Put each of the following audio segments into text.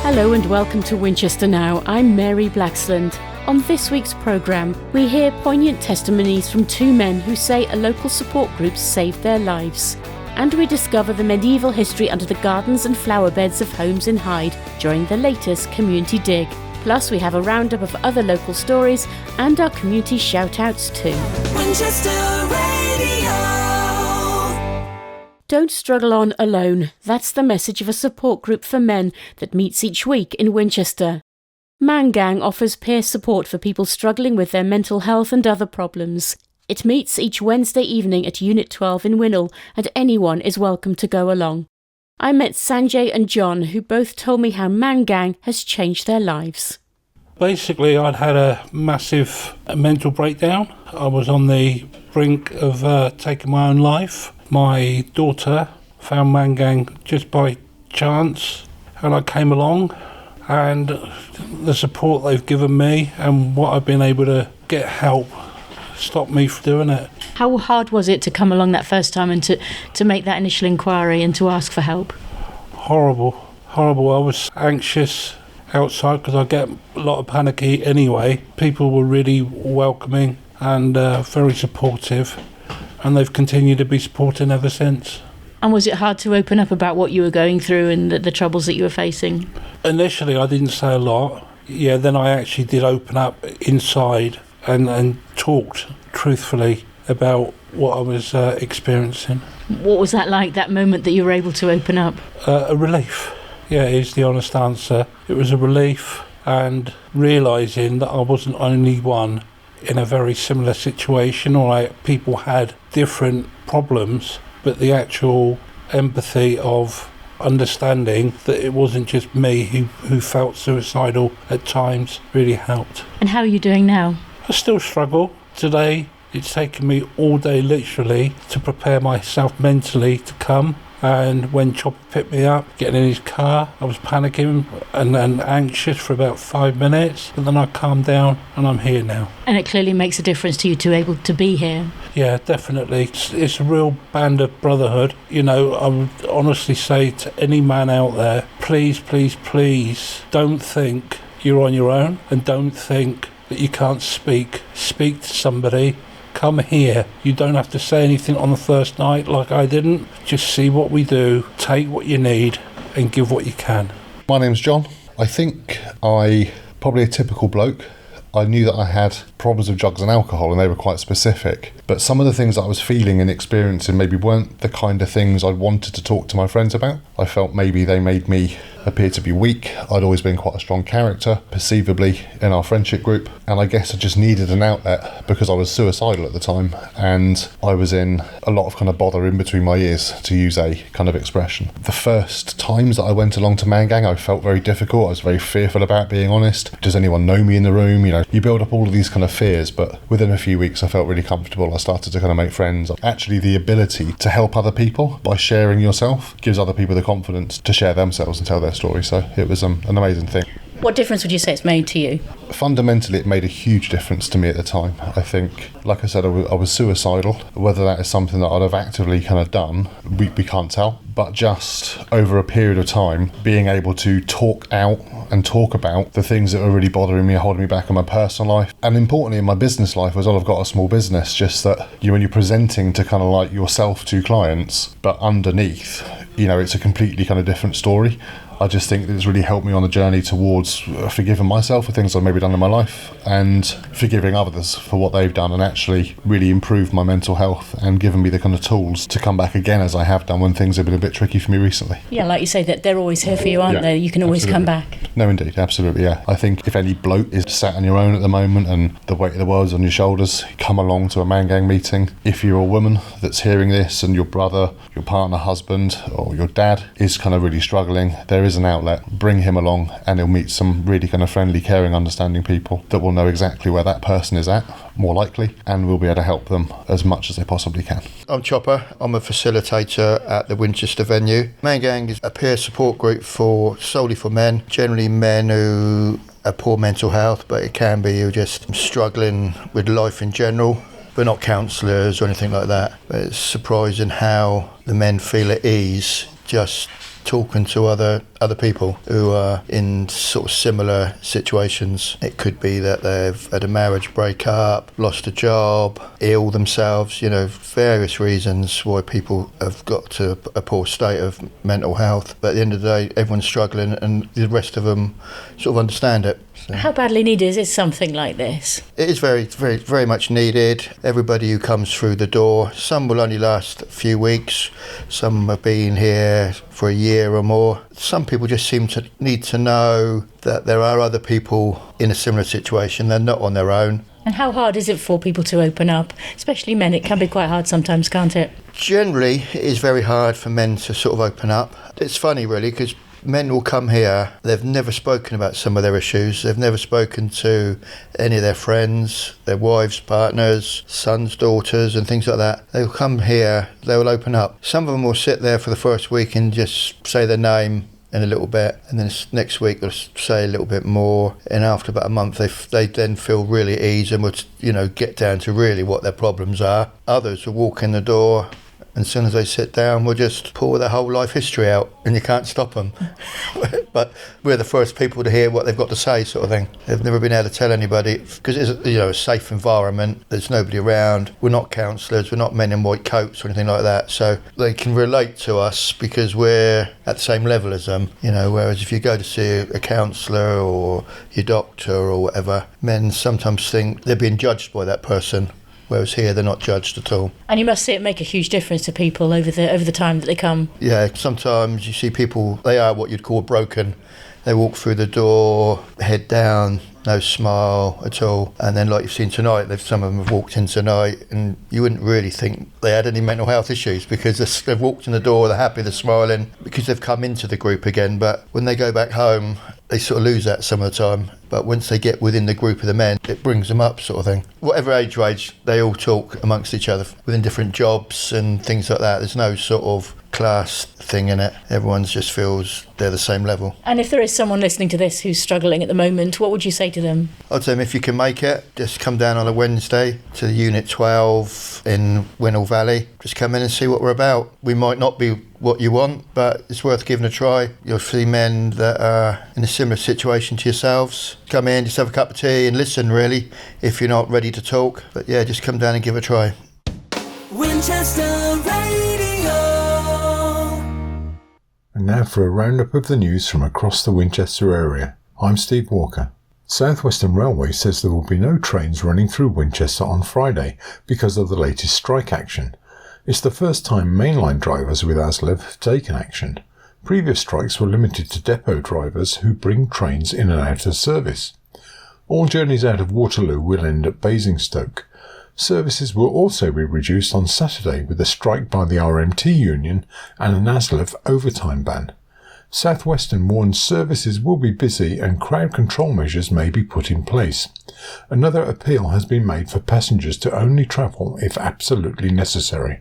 Hello and welcome to Winchester Now. I'm Mary Blacksland. On this week's programme, we hear poignant testimonies from two men who say a local support group saved their lives. And we discover the medieval history under the gardens and flower beds of homes in Hyde during the latest community dig. Plus, we have a roundup of other local stories and our community shout-outs too. Winchester Radio. Don't struggle on alone. That's the message of a support group for men that meets each week in Winchester. Mangang offers peer support for people struggling with their mental health and other problems. It meets each Wednesday evening at Unit 12 in Winnell, and anyone is welcome to go along. I met Sanjay and John, who both told me how Mangang has changed their lives. Basically, I'd had a massive mental breakdown. I was on the brink of taking my own life. My daughter found Mangang just by chance, and I came along, and the support they've given me and what I've been able to get help stopped me from doing it. How hard was it to come along that first time and to make that initial inquiry and to ask for help? Horrible. I was anxious outside because I get a lot of panicky anyway. People were really welcoming and very supportive, and they've continued to be supporting ever since. And was it hard to open up about what you were going through and the troubles that you were facing? Initially I didn't say a lot. Yeah, then I actually did open up inside and talked truthfully about what I was experiencing. What was that like, that moment that you were able to open up? A relief. Yeah, is the honest answer. It was a relief, and realising that I wasn't only one in a very similar situation, or people had different problems, but the actual empathy of understanding that it wasn't just me who felt suicidal at times really helped. And how are you doing now? I still struggle. Today it's taken me all day literally to prepare myself mentally to come. And when Chopper picked me up, getting in his car, I was panicking and anxious for about 5 minutes, but then I calmed down and I'm here now. And it clearly makes a difference to you to be able to be here. Yeah, definitely. It's a real band of brotherhood. You know, I would honestly say to any man out there, please, please, please, don't think you're on your own, and don't think that you can't speak. Speak to somebody. Come here. You don't have to say anything on the first night like I didn't. Just see what we do, take what you need and give what you can. My name's John. I think I probably a typical bloke. I knew that I had problems with drugs and alcohol, and they were quite specific. But some of the things that I was feeling and experiencing maybe weren't the kind of things I wanted to talk to my friends about. I felt maybe they made me appear to be weak. I'd always been quite a strong character, perceivably, in our friendship group. And I guess I just needed an outlet because I was suicidal at the time. And I was in a lot of kind of bother in between my ears, to use a kind of expression. The first times that I went along to Mangang, I felt very difficult. I was very fearful about being honest. Does anyone know me in the room? You know, you build up all of these kind of fears, but within a few weeks I felt really comfortable. I started to kind of make friends. Actually, the ability to help other people by sharing yourself gives other people the confidence to share themselves and tell their story. So it was an amazing thing. What difference would you say it's made to you? Fundamentally, it made a huge difference to me at the time. I think, like I said, I was suicidal. Whether that is something that I'd have actively kind of done, we can't tell. But just over a period of time, being able to talk out and talk about the things that were really bothering me, holding me back in my personal life, and importantly in my business life as well. I've got a small business, just that when you're presenting to kind of like yourself to clients, but underneath, it's a completely kind of different story. I just think that it's really helped me on the journey towards forgiving myself for things I've maybe done in my life, and forgiving others for what they've done, and actually really improved my mental health and given me the kind of tools to come back again, as I have done when things have been a bit tricky for me recently. Yeah, like you say, that they're always here for you, aren't they? You can always come back. No, indeed, absolutely, yeah. I think if any bloke is sat on your own at the moment and the weight of the world's on your shoulders, come along to a Mangang meeting. If you're a woman that's hearing this and your brother, your partner, husband or your dad is kind of really struggling, there is an outlet. Bring him along and he'll meet some really kind of friendly, caring, understanding people that will know exactly where that person is at, more likely, and will be able to help them as much as they possibly can. I'm Chopper. I'm a facilitator at the Winchester venue. Mangang is a peer support group solely for men, generally men who have poor mental health, but it can be who are just struggling with life in general. We're not counsellors or anything like that, but it's surprising how the men feel at ease just talking to other people who are in sort of similar situations. It could be that they've had a marriage breakup, lost a job, ill themselves, various reasons why people have got to a poor state of mental health. But at the end of the day, everyone's struggling and the rest of them sort of understand it. So. How badly needed is something like this? It is very, very, very much needed. Everybody who comes through the door, some will only last a few weeks, some have been here for a year or more. Some people just seem to need to know that there are other people in a similar situation. They're not on their own. And how hard is it for people to open up? Especially men, it can be quite hard sometimes, can't it? Generally, it is very hard for men to sort of open up. It's funny, really, because men will come here, they've never spoken about some of their issues, they've never spoken to any of their friends, their wives, partners, sons, daughters and things like that. They'll come here, they will open up. Some of them will sit there for the first week and just say their name in a little bit, and then next week they'll say a little bit more, and after about a month they then feel really easy and would get down to really what their problems are. Others will walk in the door, and as soon as they sit down, we'll just pour their whole life history out, and you can't stop them. But we're the first people to hear what they've got to say, sort of thing. They've never been able to tell anybody, because it's a safe environment. There's nobody around. We're not counsellors. We're not men in white coats or anything like that. So they can relate to us because we're at the same level as them. Whereas if you go to see a counsellor or your doctor or whatever, men sometimes think they're being judged by that person. Whereas here, they're not judged at all. And you must see it make a huge difference to people over the time that they come. Yeah, sometimes you see people, they are what you'd call broken. They walk through the door, head down, no smile at all. And then like you've seen tonight, some of them have walked in tonight and you wouldn't really think they had any mental health issues because they've walked in the door, they're happy, they're smiling because they've come into the group again. But when they go back home, they sort of lose that some of the time. But once they get within the group of the men, it brings them up, sort of thing. Whatever age range, they all talk amongst each other within different jobs and things like that. There's no sort of class thing in it. Everyone just feels they're the same level. And if there is someone listening to this who's struggling at the moment, what would you say to them? I'd tell them if you can make it, just come down on a Wednesday to the Unit 12 in Winnell Valley. Just come in and see what we're about. We might not be what you want, but it's worth giving a try. You'll see men that are in a similar situation to yourselves. Come in, just have a cup of tea and listen, really, if you're not ready to talk. But yeah, just come down and give it a try. Winchester Radio. And now for a roundup of the news from across the Winchester area. I'm Steve Walker. South Western Railway says there will be no trains running through Winchester on Friday because of the latest strike action. It's the first time mainline drivers with ASLEF have taken action. Previous strikes were limited to depot drivers who bring trains in and out of service. All journeys out of Waterloo will end at Basingstoke. Services will also be reduced on Saturday with a strike by the RMT union and an ASLEF overtime ban. South Western warns services will be busy and crowd control measures may be put in place. Another appeal has been made for passengers to only travel if absolutely necessary.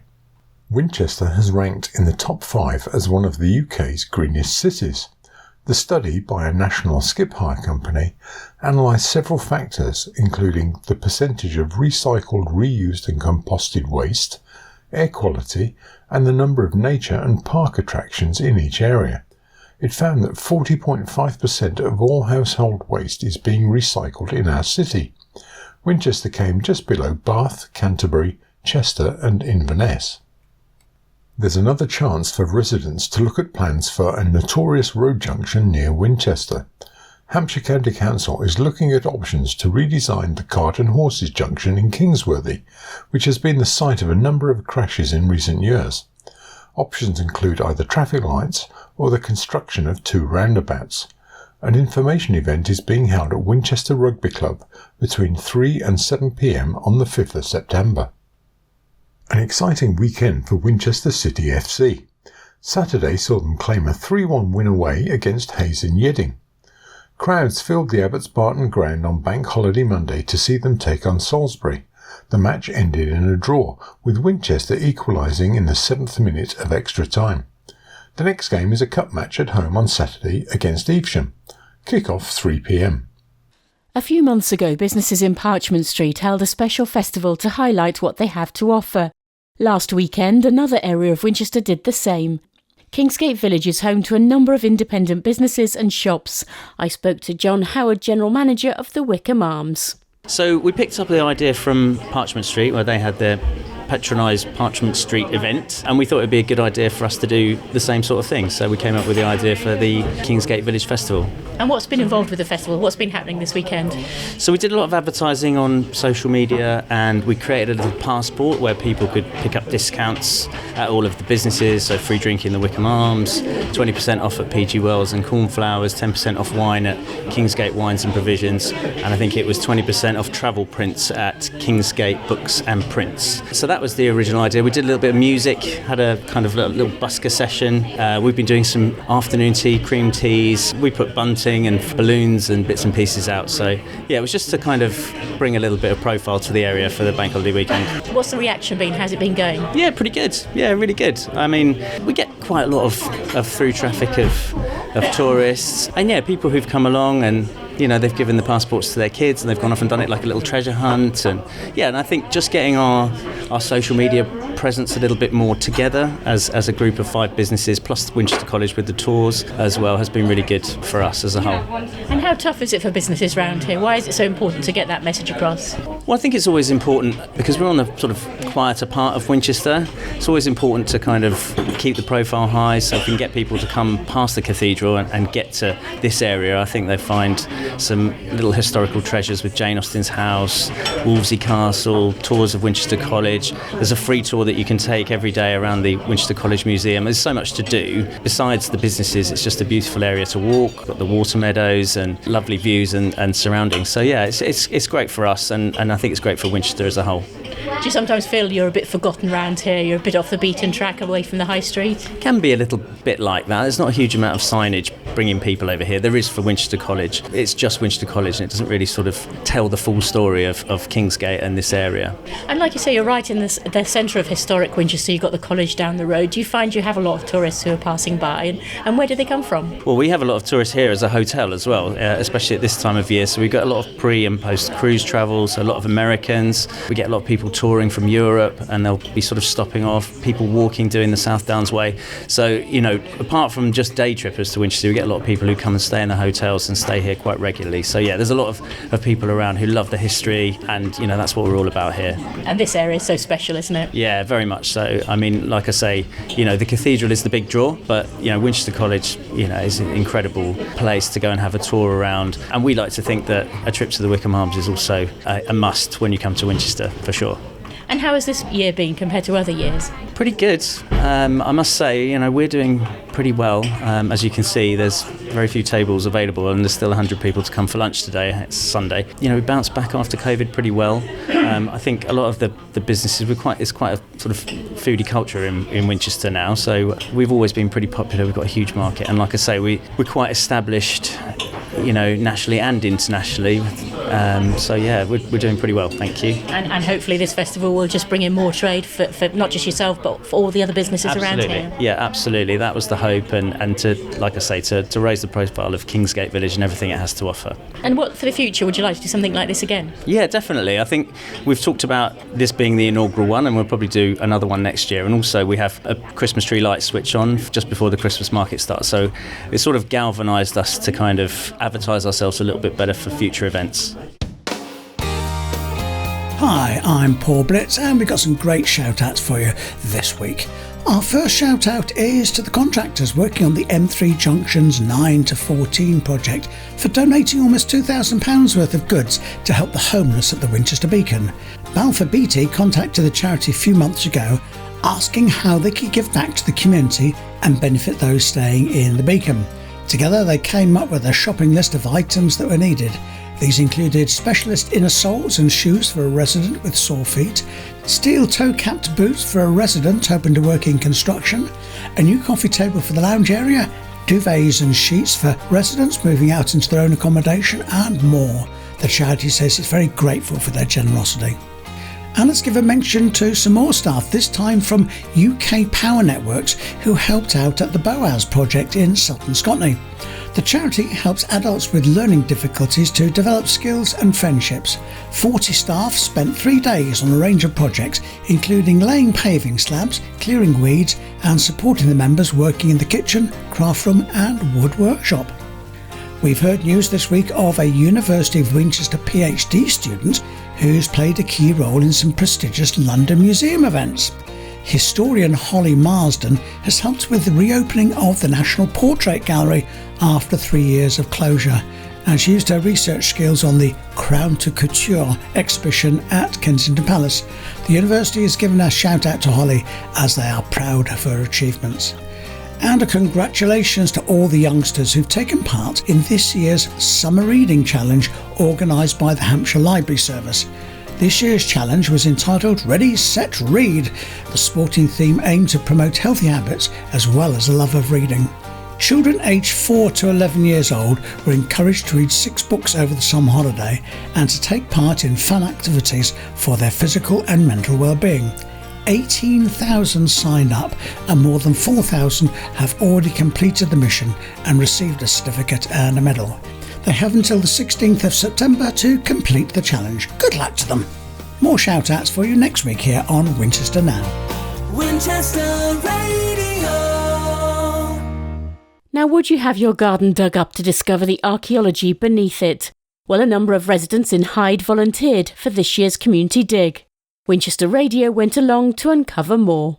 Winchester has ranked in the top 5 as one of the UK's greenest cities. The study, by a national skip hire company, analysed several factors including the percentage of recycled, reused and composted waste, air quality and the number of nature and park attractions in each area. It found that 40.5% of all household waste is being recycled in our city. Winchester came just below Bath, Canterbury, Chester and Inverness. There's another chance for residents to look at plans for a notorious road junction near Winchester. Hampshire County Council is looking at options to redesign the Cart and Horses junction in Kingsworthy, which has been the site of a number of crashes in recent years. Options include either traffic lights or the construction of 2 roundabouts. An information event is being held at Winchester Rugby Club between 3 and 7 p.m. on the 5th of September. An exciting weekend for Winchester City FC. Saturday saw them claim a 3-1 win away against Hayes in Yeading. Crowds filled the Abbots Barton ground on Bank Holiday Monday to see them take on Salisbury. The match ended in a draw, with Winchester equalising in the 7th minute of extra time. The next game is a cup match at home on Saturday against Evesham. Kick-off 3 p.m. A few months ago, businesses in Parchment Street held a special festival to highlight what they have to offer. Last weekend, another area of Winchester did the same. Kingsgate Village is home to a number of independent businesses and shops. I spoke to John Howard, General Manager of the Wickham Arms. So we picked up the idea from Parchment Street, where they had their patronised Parchment Street event, and we thought it would be a good idea for us to do the same sort of thing. So we came up with the idea for the Kingsgate Village Festival. And what's been involved with the festival? What's been happening this weekend? So we did a lot of advertising on social media, and we created a little passport where people could pick up discounts at all of the businesses, so free drinking in the Wickham Arms, 20% off at PG Wells and Cornflowers, 10% off wine at Kingsgate Wines and Provisions, and I think it was 20% off travel prints at Kingsgate Books and Prints. So that was the original idea. We did a little bit of music, had a kind of little busker session. We've been doing some afternoon tea, cream teas. We put bunting and balloons and bits and pieces out. So yeah, it was just to kind of bring a little bit of profile to the area for the bank holiday weekend. What's the reaction been? How's it been going? Yeah, pretty good. Yeah, really good. I mean, we get quite a lot of through traffic of tourists, and yeah, people who've come along and, you know, they've given the passports to their kids and they've gone off and done it like a little treasure hunt. And yeah, and I think just getting our social media presence a little bit more together as a group of 5 businesses, plus Winchester College with the tours as well, has been really good for us as a whole. And how tough is it for businesses around here? Why is it so important to get that message across? Well, I think it's always important because we're on the sort of quieter part of Winchester. It's always important to kind of keep the profile high, so if we can get people to come past the cathedral and get to this area, I think they find some little historical treasures with Jane Austen's house, Wolvesey Castle, tours of Winchester College. There's a free tour that you can take every day around the Winchester College Museum. There's so much to do. Besides the businesses, it's just a beautiful area to walk, got the water meadows and lovely views and surroundings. So yeah, it's great for us, and I think it's great for Winchester as a whole. Do you sometimes feel you're a bit forgotten around here? You're a bit off the beaten track, away from the high street? Can be a little bit like that. There's not a huge amount of signage bringing people over here. There is for Winchester College. It's just Winchester College, and it doesn't really sort of tell the full story of Kingsgate and this area. And like you say, you're right in the centre of historic Winchester. You've got the college down the road. Do you find you have a lot of tourists who are passing by, and where do they come from? Well, we have a lot of tourists here as a hotel as well, especially at this time of year. So we've got a lot of pre and post cruise travel, so a lot of Americans. We get a lot of people touring from Europe, and they'll be sort of stopping off, people walking, doing the South Downs Way. So, you know, apart from just day trippers to Winchester, we get a lot of people who come and stay in the hotels and stay here quite regularly. So yeah, there's a lot of people around who love the history, and, you know, that's what we're all about here. And this area is so special, isn't it? Yeah, very much so. I mean, like I say, you know, the cathedral is the big draw, but, you know, Winchester College, you know, is an incredible place to go and have a tour around. And we like to think that a trip to the Wickham Arms is also a must when you come to Winchester, for sure. And how has this year been compared to other years? Pretty good. I must say, you know, we're doing pretty well. As you can see, there's very few tables available, and there's still 100 people to come for lunch today. It's Sunday. You know, we bounced back after COVID pretty well. I think a lot of the businesses, it's quite a sort of foodie culture in Winchester now, so we've always been pretty popular. We've got a huge market, and like I say, we're quite established, you know, nationally and internationally. So yeah, we're doing pretty well, thank you. And hopefully this festival will just bring in more trade for not just yourself, but for all the other businesses absolutely. Around here. Yeah, absolutely. That was the hope, and to, like I say, to raise the profile of Kingsgate Village and everything it has to offer. And what for the future? Would you like to do something like this again? Yeah, definitely. I think we've talked about this being the inaugural one, and we'll probably do another one next year. And also we have a Christmas tree light switch on just before the Christmas market starts. So it sort of galvanised us to kind of advertise ourselves a little bit better for future events. Hi, I'm Paul Blitz, and we've got some great shout-outs for you this week. Our first shout-out is to the contractors working on the M3 Junctions 9 to 14 project for donating almost £2,000 worth of goods to help the homeless at the Winchester Beacon. Balfour Beatty contacted the charity a few months ago asking how they could give back to the community and benefit those staying in the Beacon. Together they came up with a shopping list of items that were needed. These included specialist inner soles and shoes for a resident with sore feet, steel toe-capped boots for a resident hoping to work in construction, a new coffee table for the lounge area, duvets and sheets for residents moving out into their own accommodation, and more. The charity says it's very grateful for their generosity. And let's give a mention to some more staff, this time from UK Power Networks, who helped out at the Boaz project in Sutton, Scotland. The charity helps adults with learning difficulties to develop skills and friendships. 40 staff spent 3 days on a range of projects, including laying paving slabs, clearing weeds, and supporting the members working in the kitchen, craft room, and wood workshop. We've heard news this week of a University of Winchester PhD student who's played a key role in some prestigious London museum events. Historian Holly Marsden has helped with the reopening of the National Portrait Gallery after 3 years of closure, and she used her research skills on the Crown to Couture exhibition at Kensington Palace. The university has given a shout out to Holly as they are proud of her achievements. And a congratulations to all the youngsters who've taken part in this year's Summer Reading Challenge organised by the Hampshire Library Service. This year's challenge was entitled Ready, Set, Read. The sporting theme aimed to promote healthy habits as well as a love of reading. Children aged 4 to 11 years old were encouraged to read 6 books over the summer holiday and to take part in fun activities for their physical and mental well-being. 18,000 signed up and more than 4,000 have already completed the mission and received a certificate and a medal. They have until the 16th of September to complete the challenge. Good luck to them. More shout-outs for you next week here on Winchester Now. Winchester Radio. Now, would you have your garden dug up to discover the archaeology beneath it? Well, a number of residents in Hyde volunteered for this year's community dig. Winchester Radio went along to uncover more.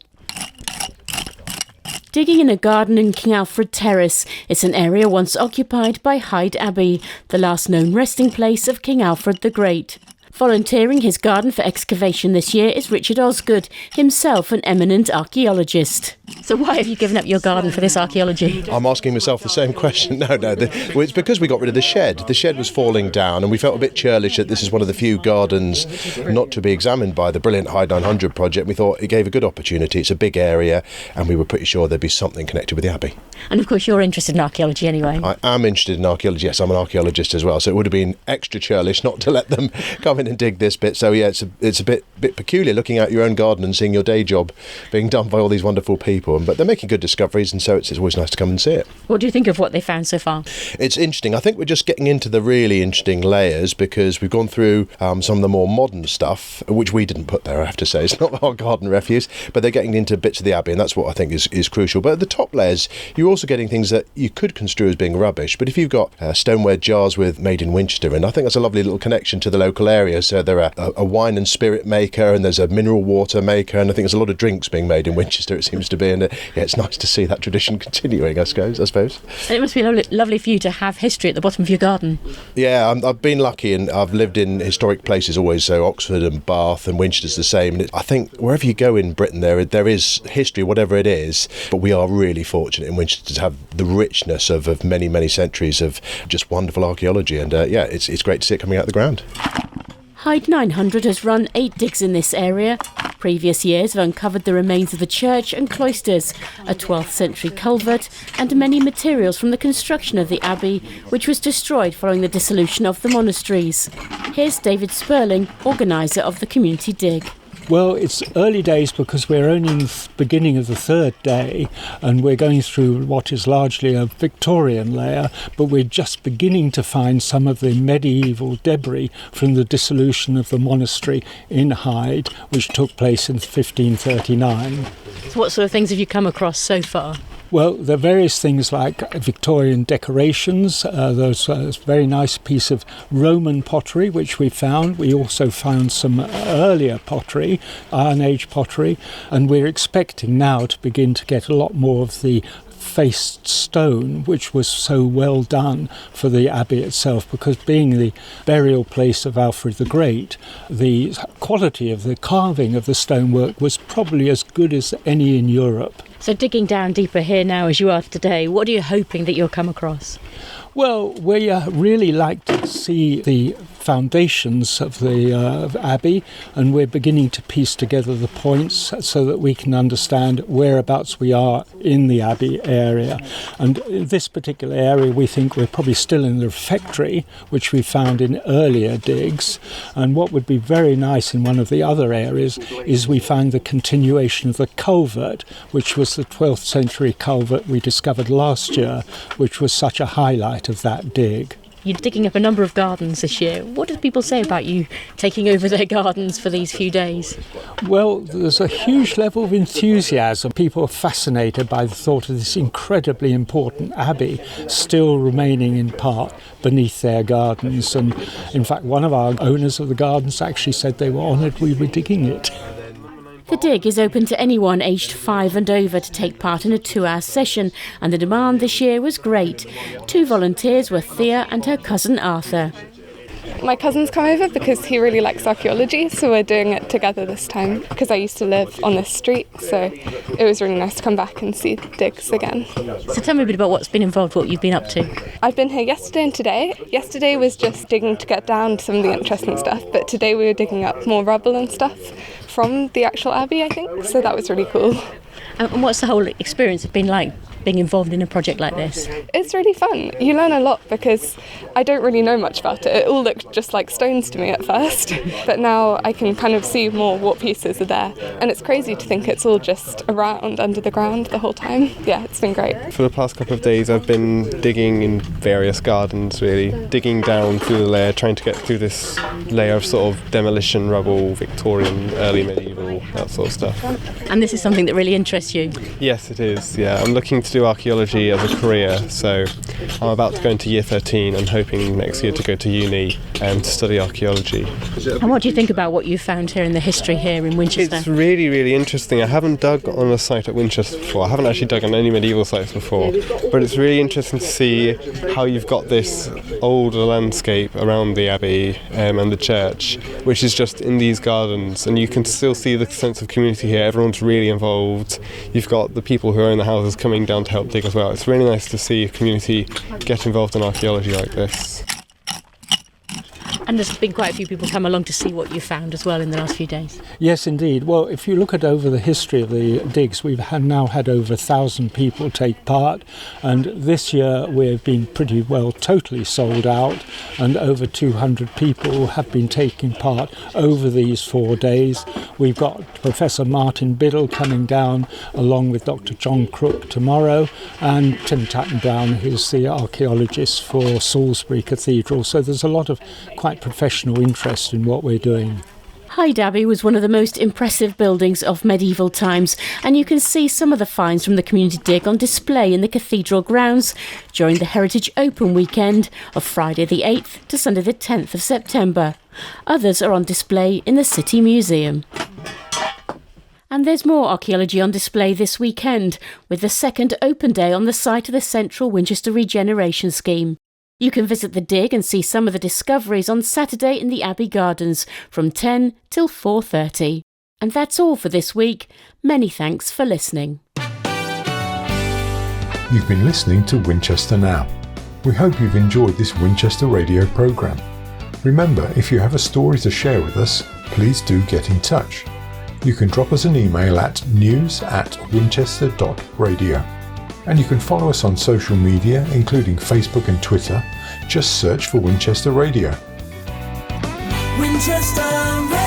Digging in a garden in King Alfred Terrace, it's an area once occupied by Hyde Abbey, the last known resting place of King Alfred the Great. Volunteering his garden for excavation this year is Richard Osgood, himself an eminent archaeologist. So why have you given up your garden for this archaeology? I'm asking myself the same question. No, it's because we got rid of the shed. The shed was falling down and we felt a bit churlish that this is one of the few gardens not to be examined by the brilliant Hyde 900 project. We thought it gave a good opportunity. It's a big area and we were pretty sure there'd be something connected with the Abbey. And of course you're interested in archaeology anyway. I am interested in archaeology, yes, I'm an archaeologist as well, so it would have been extra churlish not to let them come in and dig this bit. So yeah, it's a bit peculiar looking at your own garden and seeing your day job being done by all these wonderful people, but they're making good discoveries, and so it's always nice to come and see it. What do you think of what they found so far? It's interesting. I think we're just getting into the really interesting layers because we've gone through some of the more modern stuff, which we didn't put there, I have to say. It's not our garden refuse, but they're getting into bits of the Abbey, and that's what I think is crucial. But at the top layers, you're also getting things that you could construe as being rubbish, but if you've got stoneware jars with Made in Winchester, and I think that's a lovely little connection to the local area. So there are a wine and spirit maker, and there's a mineral water maker, and I think there's a lot of drinks being made in Winchester, it seems to be, and it's nice to see that tradition continuing, I suppose. And it must be lovely for you to have history at the bottom of your garden. Yeah, I've been lucky, and I've lived in historic places always, so Oxford and Bath, and Winchester's the same. And I think wherever you go in Britain, there is history, whatever it is, but we are really fortunate in Winchester to have the richness of many, many centuries of just wonderful archaeology, and it's great to see it coming out of the ground. Hyde 900 has run 8 digs in this area. Previous years have uncovered the remains of the church and cloisters, a 12th century culvert, and many materials from the construction of the abbey, which was destroyed following the dissolution of the monasteries. Here's David Sperling, organiser of the community dig. Well, it's early days because we're only in the beginning of the 3rd day and we're going through what is largely a Victorian layer, but we're just beginning to find some of the medieval debris from the dissolution of the monastery in Hyde, which took place in 1539. So what sort of things have you come across so far? Well, there are various things like Victorian decorations. There's a very nice piece of Roman pottery, which we found. We also found some earlier pottery, Iron Age pottery, and we're expecting now to begin to get a lot more of the faced stone, which was so well done for the abbey itself, because being the burial place of Alfred the Great, the quality of the carving of the stonework was probably as good as any in Europe. So digging down deeper here now as you are today, what are you hoping that you'll come across? Well, we really like to see the foundations of the Abbey, and we're beginning to piece together the points so that we can understand whereabouts we are in the Abbey area. And in this particular area, we think we're probably still in the refectory, which we found in earlier digs. And what would be very nice in one of the other areas is we found the continuation of the culvert, which was the 12th century culvert we discovered last year, which was such a highlight of that dig. You're digging up a number of gardens this year. What do people say about you taking over their gardens for these few days? Well, there's a huge level of enthusiasm. People are fascinated by the thought of this incredibly important abbey still remaining in part beneath their gardens. And in fact, one of our owners of the gardens actually said they were honoured we were digging it. The dig is open to anyone aged 5 and over to take part in a 2-hour session, and the demand this year was great. 2 volunteers were Thea and her cousin Arthur. My cousin's come over because he really likes archaeology, so we're doing it together this time because I used to live on this street, so it was really nice to come back and see digs again. So tell me a bit about what's been involved, what you've been up to. I've been here yesterday and today. Yesterday was just digging to get down to some of the interesting stuff, but today we were digging up more rubble and stuff from the actual abbey, I think, so that was really cool. And what's the whole experience been like, being involved in a project like this? It's really fun. You learn a lot because I don't really know much about it. It all looked just like stones to me at first, but now I can kind of see more what pieces are there. And it's crazy to think it's all just around under the ground the whole time. Yeah, it's been great. For the past couple of days I've been digging in various gardens, really, digging down through the layer, trying to get through this layer of sort of demolition, rubble, Victorian, early medieval, that sort of stuff. And this is something that really interests you? Yes, it is, yeah. I'm looking to do archaeology as a career, so I'm about to go into year 13 and hoping next year to go to uni and to study archaeology. And what do you think about what you found here in the history here in Winchester? It's really, really interesting. I haven't dug on a site at Winchester before. I haven't actually dug on any medieval sites before, but it's really interesting to see how you've got this older landscape around the abbey and the church, which is just in these gardens, and you can still see the sense of community here. Everyone's really involved. You've got the people who own the houses coming down to help dig as well. It's really nice to see a community get involved in archaeology like this. And there's been quite a few people come along to see what you found as well in the last few days. Yes, indeed. Well, if you look at over the history of the digs, we've now had over 1,000 people take part, and this year we've been pretty well totally sold out, and over 200 people have been taking part over these 4 days. We've got Professor Martin Biddle coming down along with Dr. John Crook tomorrow, and Tim Tatton-Brown, who's the archaeologist for Salisbury Cathedral. So there's a lot of quite professional interest in what we're doing. Hyde Abbey was one of the most impressive buildings of medieval times, and you can see some of the finds from the community dig on display in the cathedral grounds during the Heritage Open weekend of Friday the 8th to Sunday the 10th of September. Others are on display in the City Museum. And there's more archaeology on display this weekend, with the second open day on the site of the Central Winchester Regeneration Scheme. You can visit the dig and see some of the discoveries on Saturday in the Abbey Gardens from 10 till 4:30. And that's all for this week. Many thanks for listening. You've been listening to Winchester Now. We hope you've enjoyed this Winchester radio programme. Remember, if you have a story to share with us, please do get in touch. You can drop us an email at news@winchester.radio. And you can follow us on social media, including Facebook and Twitter. Just search for Winchester Radio. Winchester Radio.